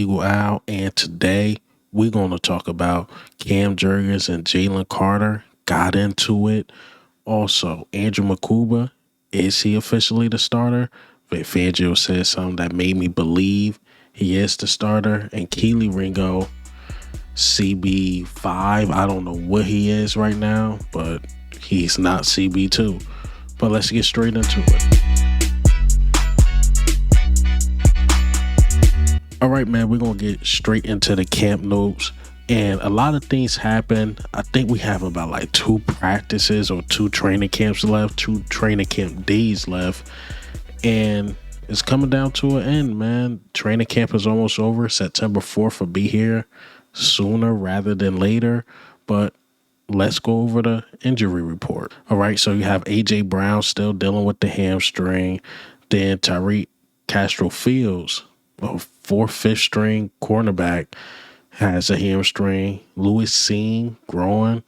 Out, and today we're going to talk about Cam Jurgens and Jalen Carter. Got into it. Also, Andrew Mukuba, is he officially the starter? Vic Fangio said something that made me believe he is the starter. And Kelee Ringo, CB5, I don't know what he is right now, but he's not CB2. But let's get straight into it. All right, man, we're going to get straight into the camp notes. And a lot of things happen. I think we have about like 2 practices or 2 training camps left, 2 training camp days left. And it's coming down to an end, man. Training camp is almost over. September 4th will be here sooner rather than later. But let's go over the injury report. All right, so you have A.J. Brown still dealing with the hamstring. Then Tyreek Castro-Fields, a fourth, fifth string cornerback, has a hamstring. Lewis Seen, groin.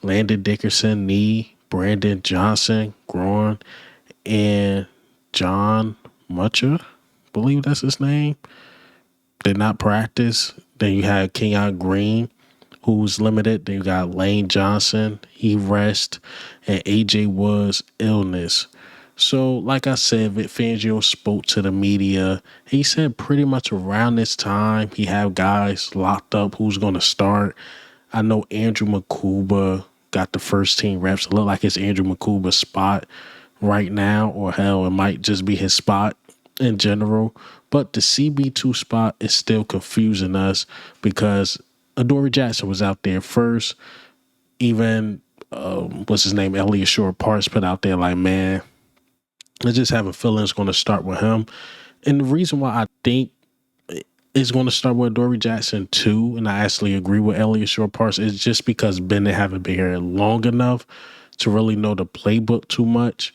Landon Dickerson, knee. Brandon Johnson, groin. And John Mutcher, believe that's his name, did not practice. Then you have Kenyon Green, who's limited. Then you got Lane Johnson, he rest. And AJ Woods, illness. So, like I said, Vic Fangio spoke to the media. He said pretty much around this time, he have guys locked up who's going to start. I know Andrew Mukuba got the first team reps. It looked like it's Andrew Mukuba's spot right now, or hell, it might just be his spot in general. But the CB2 spot is still confusing us because Adoree Jackson was out there first. Even, what's his name, Elliott Short-Parks put out there like, man, I just have a feeling it's going to start with him. And the reason why I think it's going to start with Adoree Jackson too, and I actually agree with Elliott Short-Parks, is just because Bennett haven't been here long enough to really know the playbook too much.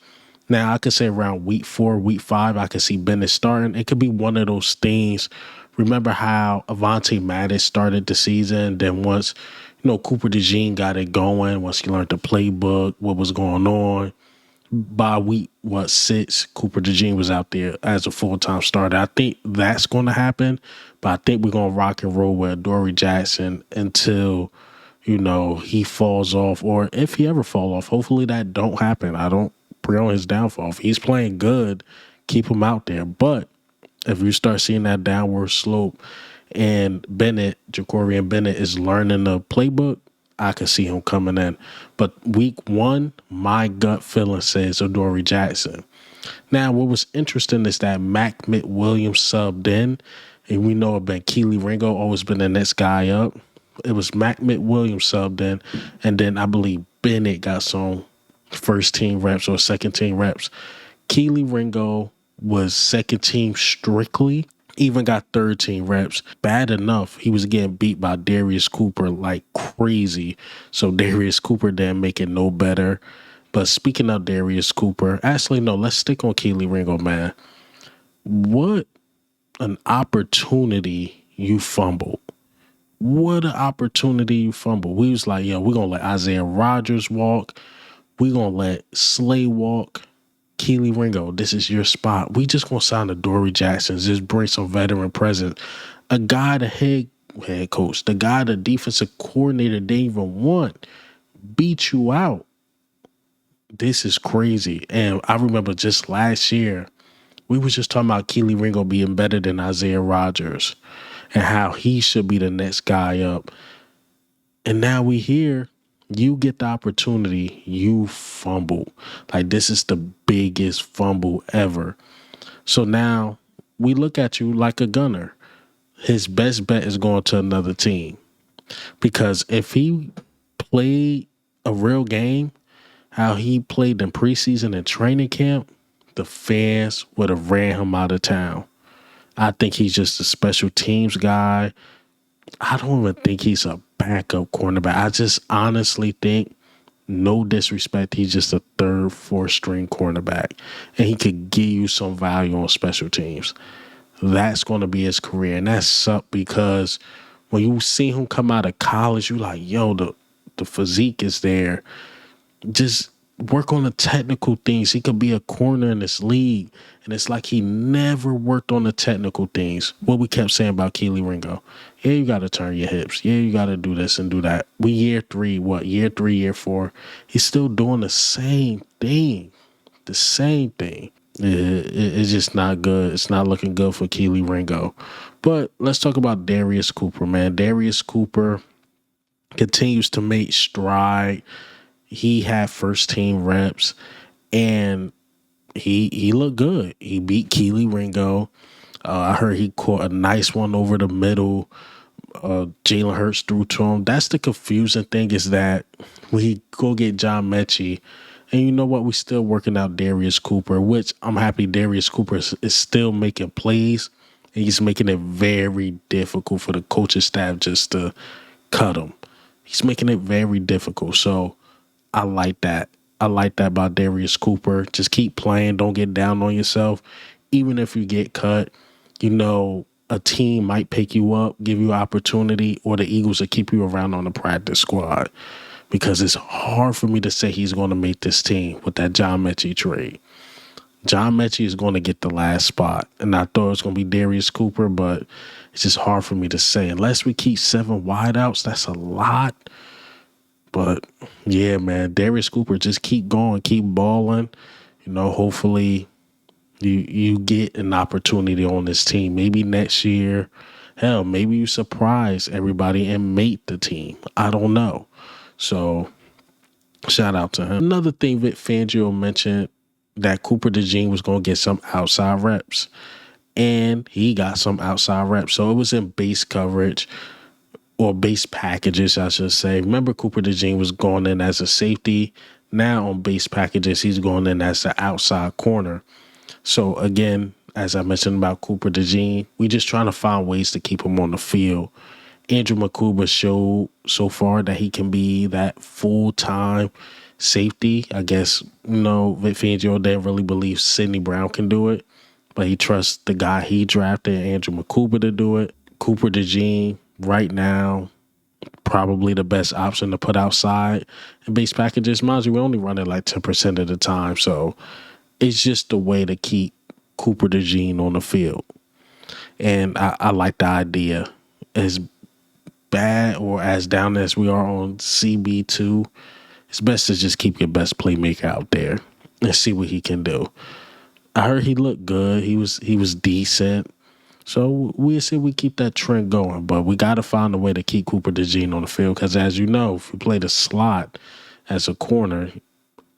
Now, I could say around week 4, week 5, I could see Bennett starting. It could be one of those things. Remember how Avonte Maddox started the season? Then once, Cooper DeJean got it going, once he learned the playbook, what was going on, by week 6, Cooper DeJean was out there as a full-time starter. I think that's going to happen, but I think we're going to rock and roll with Adoree Jackson until, he falls off, or if he ever fall off. Hopefully that don't happen. I don't pray on his downfall. If he's playing good, keep him out there. But if you start seeing that downward slope and Jacorian Bennett is learning the playbook, I could see him coming in. But week 1, my gut feeling says Adoree Jackson. Now, what was interesting is that Mac McWilliams subbed in, and we know it been Kelee Ringo, always been the next guy up. It was Mac McWilliams subbed in, and then I believe Bennett got some first team reps or second team reps. Kelee Ringo was second team strictly, even got third team reps. Bad enough, he was getting beat by Darius Cooper like crazy. So Darius Cooper didn't make it no better. But speaking of Darius Cooper, actually, no, let's stick on Kelee Ringo, man. What an opportunity you fumbled. What an opportunity you fumbled. We was like, yo, we're going to let Isaiah Rodgers walk. We're going to let Slay walk. Kelee Ringo, this is your spot. We just gonna sign Adoree Jackson, just bring some veteran presence. A guy the head coach, the guy the defensive coordinator didn't even want, beat you out. This is crazy. And I remember just last year, we was just talking about Kelee Ringo being better than Isaiah Rodgers and how he should be the next guy up. And now we here. You get the opportunity, you fumble. Like, this is the biggest fumble ever. So now we look at you like a gunner. His best bet is going to another team. Because if he played a real game, how he played in preseason and training camp, the fans would have ran him out of town. I think he's just a special teams guy. I don't even think he's a backup cornerback. I just honestly think, no disrespect, he's just a third, fourth string cornerback. And he could give you some value on special teams. That's going to be his career. And that sucked because when you see him come out of college, you're like, yo, the physique is there. Just work on the technical things. He could be a corner in this league. And it's like he never worked on the technical things. What we kept saying about Kelee Ringo. Yeah, you got to turn your hips. Yeah, you got to do this and do that. We year 3, year 3, year 4. He's still doing the same thing. The same thing. It's just not good. It's not looking good for Kelee Ringo. But let's talk about Darius Cooper, man. Darius Cooper continues to make stride. He had first team reps and he looked good. He beat Kelee Ringo. I heard he caught a nice one over the middle. Jalen Hurts threw to him. That's the confusing thing, is that we go get John Mechie, and you know what? We're still working out Darius Cooper, which I'm happy Darius Cooper is still making plays, and he's making it very difficult for the coaching staff just to cut him. He's making it very difficult. So I like that. I like that about Darius Cooper. Just keep playing. Don't get down on yourself. Even if you get cut, you know, a team might pick you up, give you opportunity, or the Eagles will keep you around on the practice squad, because it's hard for me to say he's going to make this team with that John Mechie trade. John Mechie is going to get the last spot, and I thought it was going to be Darius Cooper, but it's just hard for me to say. Unless we keep 7 wideouts, that's a lot. But, yeah, man, Darius Cooper, just keep going, keep balling. You know, hopefully you get an opportunity on this team. Maybe next year, hell, maybe you surprise everybody and make the team. I don't know. So, shout out to him. Another thing Vic Fangio mentioned, that Cooper DeJean was going to get some outside reps. And he got some outside reps. So, it was in base coverage, or base packages, I should say. Remember, Cooper DeJean was going in as a safety. Now on base packages, he's going in as the outside corner. So again, as I mentioned about Cooper DeJean, we just trying to find ways to keep him on the field. Andrew Mukuba showed so far that he can be that full-time safety. I guess, you know, Vic Fangio didn't really believe Sidney Brown can do it, but he trusts the guy he drafted, Andrew Mukuba, to do it. Cooper DeJean, right now, probably the best option to put outside. And base packages, mind you, we only run it like 10% of the time. So it's just a way to keep Cooper DeJean on the field. And I like the idea. As bad or as down as we are on CB2, it's best to just keep your best playmaker out there and see what he can do. I heard he looked good. He was decent. So we'll see if we keep that trend going. But we got to find a way to keep Cooper DeJean on the field, because as you know, if you play the slot as a corner,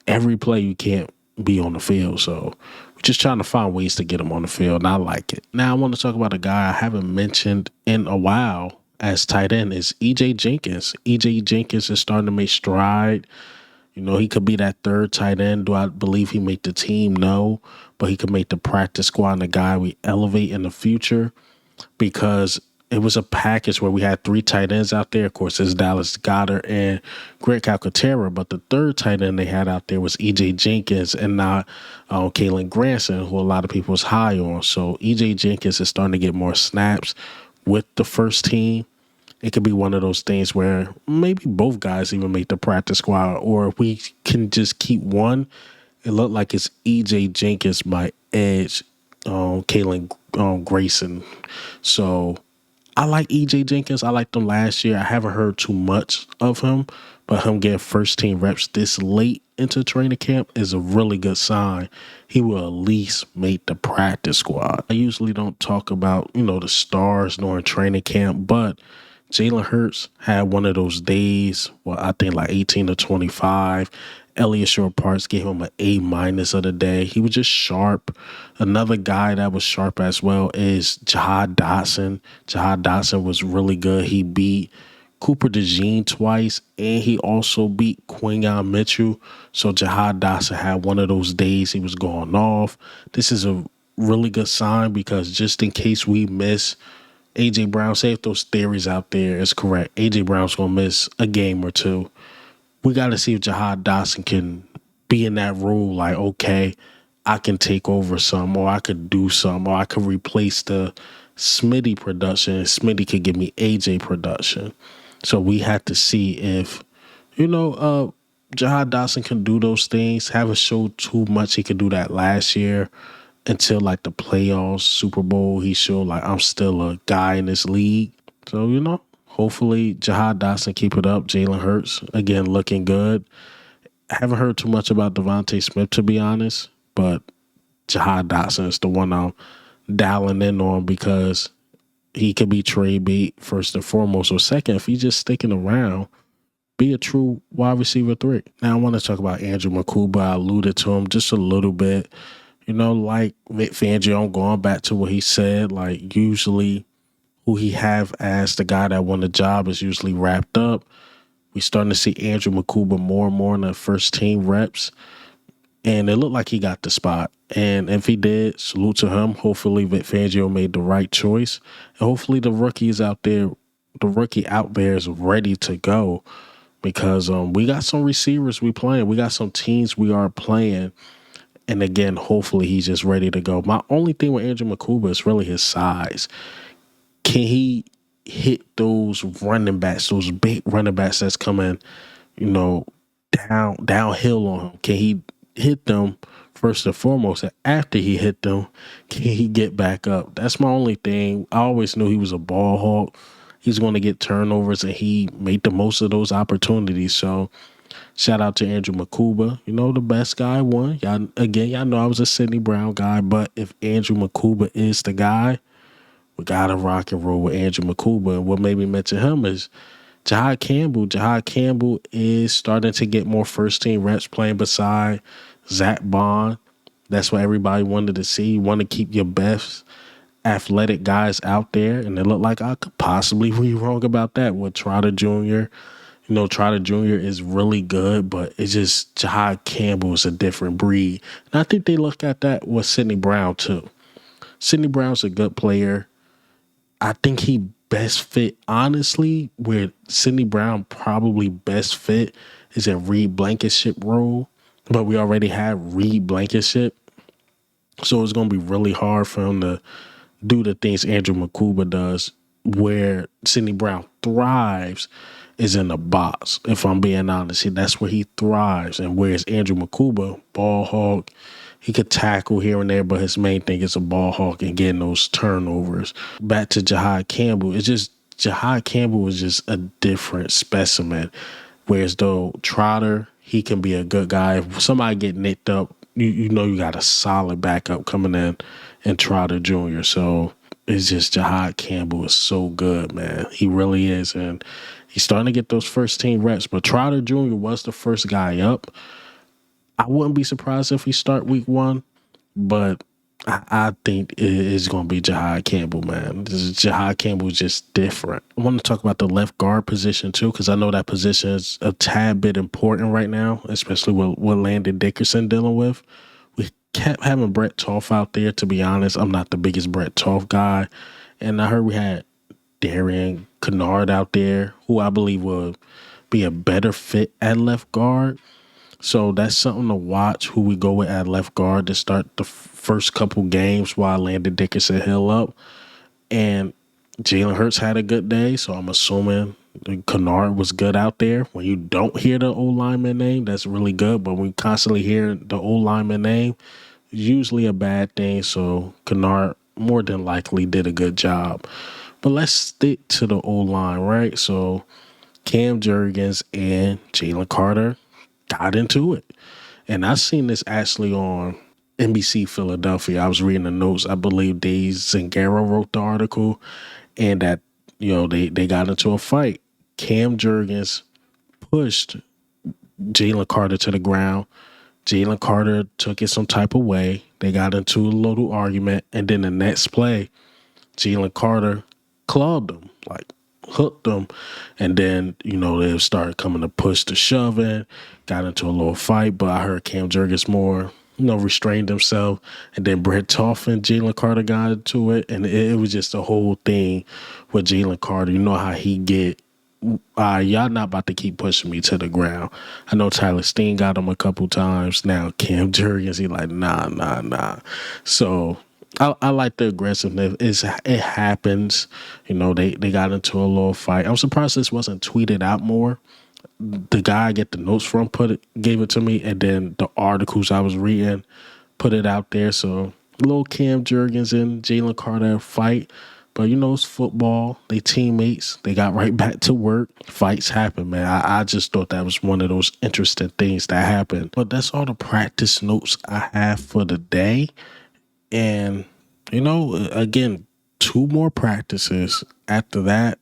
every play you can't be on the field. So we're just trying to find ways to get him on the field, and I like it. Now I want to talk about a guy I haven't mentioned in a while as tight end, is E.J. Jenkins. E.J. Jenkins is starting to make stride. You know, he could be that third tight end. Do I believe he make the team? No. But he could make the practice squad and the guy we elevate in the future, because it was a package where we had 3 tight ends out there. Of course, there's Dallas Goedert and Greg Calcaterra, but the third tight end they had out there was E.J. Jenkins and not Kalen Granson, who a lot of people was high on. So E.J. Jenkins is starting to get more snaps with the first team. It could be one of those things where maybe both guys even make the practice squad, or if we can just keep one, it looked like it's E.J. Jenkins by edge Kalen Grayson. So I like E.J. Jenkins. I liked him last year. I haven't heard too much of him, but him getting first team reps this late into training camp is a really good sign. He will at least make the practice squad. I usually don't talk about, you know, the stars during training camp, but Jalen Hurts had one of those days, well, I think like 18 to 25. Elliott Short Parks gave him an A- of the day. He was just sharp. Another guy that was sharp as well is Jahan Dotson. Jahan Dotson was really good. He beat Cooper DeJean twice, and he also beat Quinyon Mitchell. So Jahan Dotson had one of those days he was going off. This is a really good sign, because just in case we miss A.J. Brown, say if those theories out there is correct, A.J. Brown's going to miss a game or two. We got to see if Jahan Dotson can be in that role, like, okay, I can take over some, or I could do some, or I could replace the Smitty production, and Smitty could give me AJ production. So we had to see if, you know, Dotson can do those things. Haven't showed too much he could do that last year until like the playoffs, Super Bowl. He showed like I'm still a guy in this league. So, hopefully Dotson keep it up. Jalen Hurts, again, looking good. I haven't heard too much about Devontae Smith, to be honest, but Dotson is the one I'm dialing in on because he could be trade bait first and foremost. Or second, if he's just sticking around, be a true wide receiver 3. Now, I want to talk about Andrew Mukuba. I alluded to him just a little bit. Like Vic Fangio, going back to what he said, like usually who he have as the guy that won the job is usually wrapped up. We starting to see Andrew Mukuba more and more in the first team reps. And it looked like he got the spot. And if he did, salute to him. Hopefully Vic Fangio made the right choice. And hopefully the rookie out there is ready to go. Because we got some receivers we playing. We got some teams we are playing. And again, hopefully he's just ready to go. My only thing with Andrew Mukuba is really his size. Can he hit those running backs, those big running backs that's coming, downhill on him? Can he hit them first and foremost? And after he hit them, can he get back up? That's my only thing. I always knew he was a ball hawk. He's going to get turnovers, and he made the most of those opportunities. So shout out to Andrew Mukuba. The best guy won. Y'all know I was a Sidney Brown guy, but if Andrew Mukuba is the guy, we got to rock and roll with Andrew Mukuba. And what made me mention him is Jahad Campbell. Jahad Campbell is starting to get more first-team reps playing beside Zach Bond. That's what everybody wanted to see. You want to keep your best athletic guys out there, and it looked like I could possibly be wrong about that with Trotter Jr. Trotter Jr. is really good, but it's just Jahad Campbell is a different breed. And I think they look at that with Sidney Brown too. Sidney Brown's a good player. I think he best fit, honestly, where Sidney Brown probably best fit is in Reed Blankenship role, but we already have Reed Blankenship. So it's going to be really hard for him to do the things Andrew Mukuba does. Where Sidney Brown thrives is in the box. If I'm being honest, that's where he thrives. And whereas Andrew Mukuba, ball hawk, he could tackle here and there, but his main thing is a ball hawk and getting those turnovers. Back to Jahad Campbell. Jahad Campbell is just a different specimen. Whereas though Trotter, he can be a good guy. If somebody get nicked up, you got a solid backup coming in and Trotter Jr. So it's just Jahad Campbell is so good, man. He really is. And he's starting to get those first team reps. But Trotter Jr. was the first guy up. I wouldn't be surprised if he start week 1, but I think it is going to be Jahad Campbell, man. Jahad Campbell is just different. I want to talk about the left guard position too, because I know that position is a tad bit important right now, especially with what Landon Dickerson dealing with. We kept having Brett Toth out there, to be honest. I'm not the biggest Brett Toth guy. And I heard we had Darian Kennard out there, who I believe will be a better fit at left guard. So that's something to watch, who we go with at left guard to start the first couple games while Landon Dickerson heal up. And Jalen Hurts had a good day, so I'm assuming Kennard was good out there. When you don't hear the old lineman name, that's really good. But when you constantly hear the old lineman name, it's usually a bad thing. So Kennard more than likely did a good job. But let's stick to the old line, right? So Cam Jurgens and Jalen Carter got into it. And I seen this actually on NBC Philadelphia. I was reading the notes. I believe Dave Zangaro wrote the article, and that, they got into a fight. Cam Jurgens pushed Jalen Carter to the ground. Jalen Carter took it some type of way. They got into a little argument, and then the next play, Jalen Carter clubbed him, like hooked them, and then they started coming to push to shove in, got into a little fight, but I heard Cam Jurgens more restrained himself, and then Brett Toth and Jalen Carter got into it, and it was just a whole thing with Jalen Carter. You know how he get, y'all not about to keep pushing me to the ground. I know Tyler Steen got him a couple times. Now Cam Jurgens, he like, nah. So I like the aggressiveness. It happens. They got into a little fight. I'm surprised this wasn't tweeted out more. the guy I get the notes from gave it to me, and then the articles I was reading put it out there. So little Cam Jurgens and Jalen Carter fight. But it's football. They teammates. They got right back to work. Fights happen, man. I just thought that was one of those interesting things that happened. But that's all the practice notes I have for the day. And, again, 2 more practices. After that,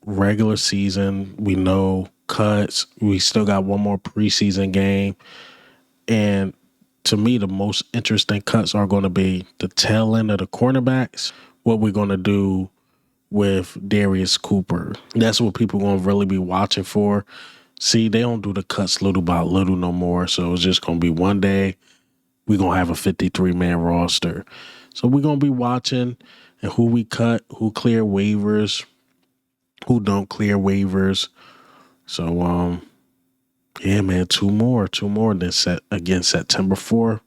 regular season, we know cuts. We still got 1 more preseason game. And to me, the most interesting cuts are going to be the tail end of the cornerbacks, what we're going to do with Darius Cooper. That's what people going to really be watching for. See, they don't do the cuts little by little no more. So it's just going to be one day we're going to have a 53-man roster. So we're going to be watching and who we cut, who clear waivers, who don't clear waivers. So, yeah, man, 2 more. Then September 4th,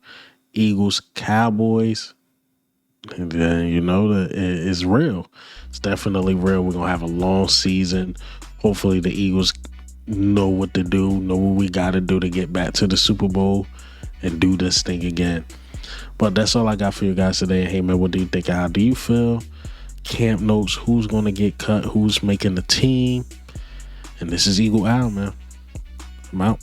Eagles, Cowboys. And then, it's real. It's definitely real. We're going to have a long season. Hopefully the Eagles know what to do, know what we got to do to get back to the Super Bowl and do this thing again. But that's all I got for you guys today. Hey, man, what do you think? How do you feel? Camp notes, who's going to get cut, who's making the team. And this is Eagle Owl, man. I'm out.